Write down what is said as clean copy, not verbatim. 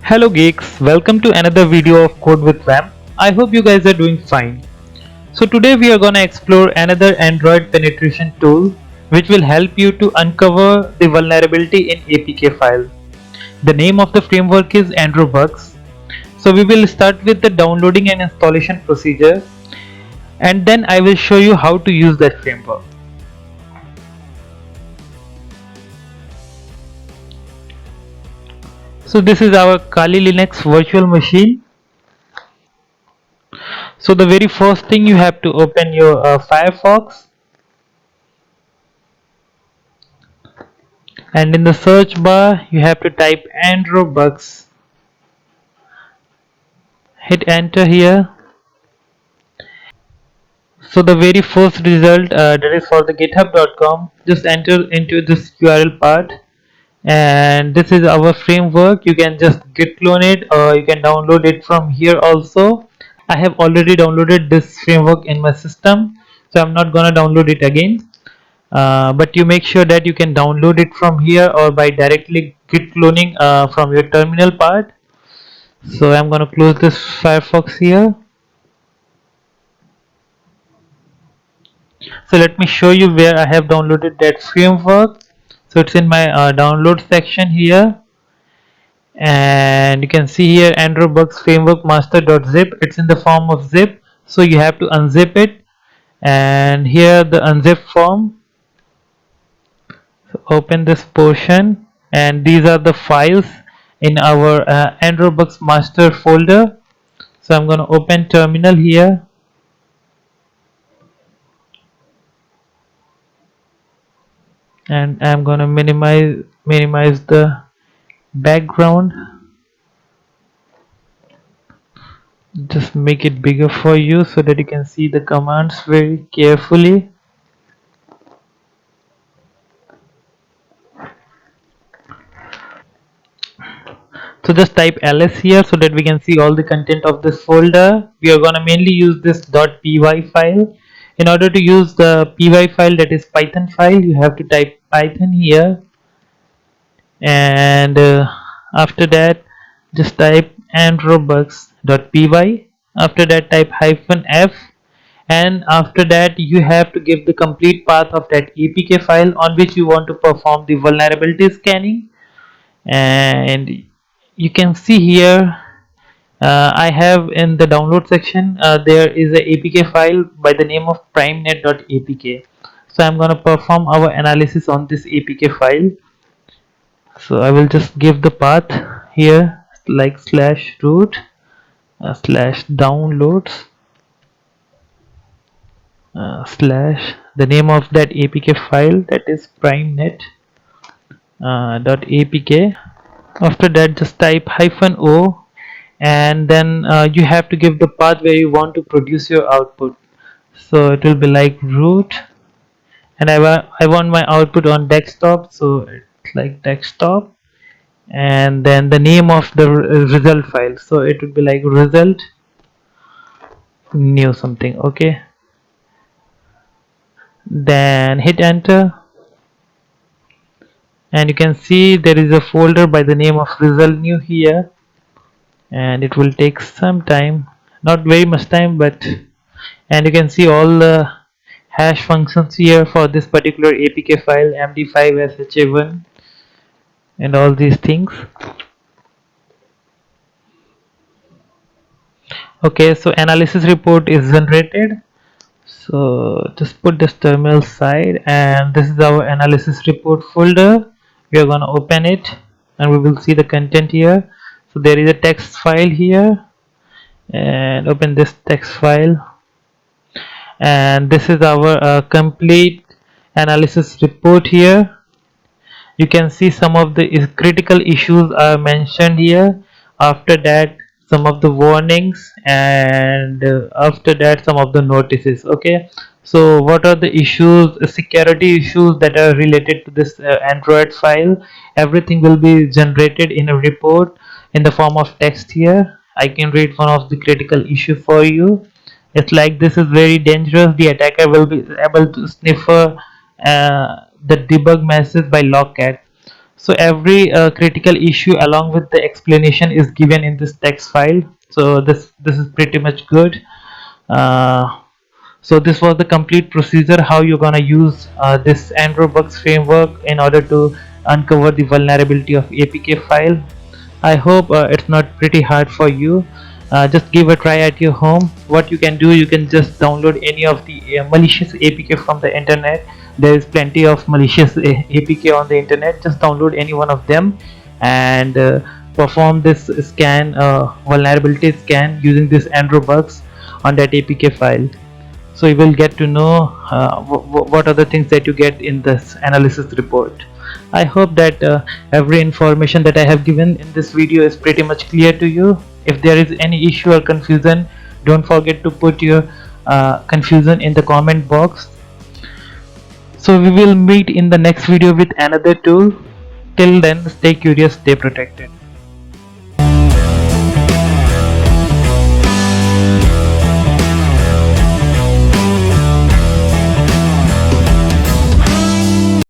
Hello geeks, welcome to another video of Code with Ram. I hope you guys are doing fine. So today we are gonna explore another Android penetration tool which will help you to uncover the vulnerability in APK file. The name of the framework is AndroBugs. So we will start with the downloading and installation procedure, and then I will show you how to use that framework. So this is our Kali Linux virtual machine. So the very first thing, you have to open your Firefox, and in the search bar you have to type AndroBugs. Hit enter here. So the very first result, that is for the github.com, just enter into this URL part, and this is our framework. You can just git clone it, or you can download it from here also. I have already downloaded this framework in my system, so I'm not gonna download it again. But you make sure that you can download it from here or by directly git cloning from your terminal part. So I'm gonna close this Firefox here. So let me show you where I have downloaded that framework. So it's in my download section here, and you can see here AndroBugs framework master.zip. It's in the form of zip, so you have to unzip it, and here the unzip form. So open this portion, and these are the files in our AndroBugs master folder. So I'm going to open terminal here, and I'm going to minimize the background, just make it bigger for you so that you can see the commands very carefully. So just type ls here so that we can see all the content of this folder. We are going to mainly use this .py file. In order to use the py file, that is Python file, you have to type Python here, and after that just type androbugs.py. After that type -f, and after that you have to give the complete path of that APK file on which you want to perform the vulnerability scanning. And you can see here, I have in the download section, there is a APK file by the name of primenet.apk. So I'm going to perform our analysis on this APK file. So I will just give the path here, like /root /downloads / the name of that APK file, that is primenet .apk. After that just type -o, and then you have to give the path where you want to produce your output. So it will be like root, and I want my output on desktop, so it's like desktop, and then the name of the result file, so it would be like result new something. Okay, then hit enter, and you can see there is a folder by the name of result new here, and it will take some time, not very much time, but, and you can see all the hash functions here for this particular APK file, md5 sha1 and all these things. Okay, so analysis report is generated. So just put this terminal side, and this is our analysis report folder. We are going to open it, and we will see the content here. So there is a text file here, and open this text file, and this is our complete analysis report here. You can see some of the critical issues are mentioned here. After that some of the warnings, and after that some of the notices. Okay, so what are the issues, security issues that are related to this Android file? Everything will be generated in a report in the form of text here. I can read one of the critical issue for you. It's like, this is very dangerous. The attacker will be able to sniff the debug message by logcat. So every critical issue along with the explanation is given in this text file. So this is pretty much good. uh, so this was the complete procedure how you're gonna use this AndroBugs framework in order to uncover the vulnerability of APK file. I hope it's not pretty hard for you. Just give a try at your home. What you can do, you can just download any of the malicious APK from the internet. There is plenty of malicious APK on the internet. Just download any one of them and perform this scan, vulnerability scan using this AndroBugs on that APK file. So you will get to know what are the things that you get in this analysis report. I hope that every information that I have given in this video is pretty much clear to you. If there is any issue or confusion, don't forget to put your confusion in the comment box. So we will meet in the next video with another tool. Till then, stay curious, stay protected.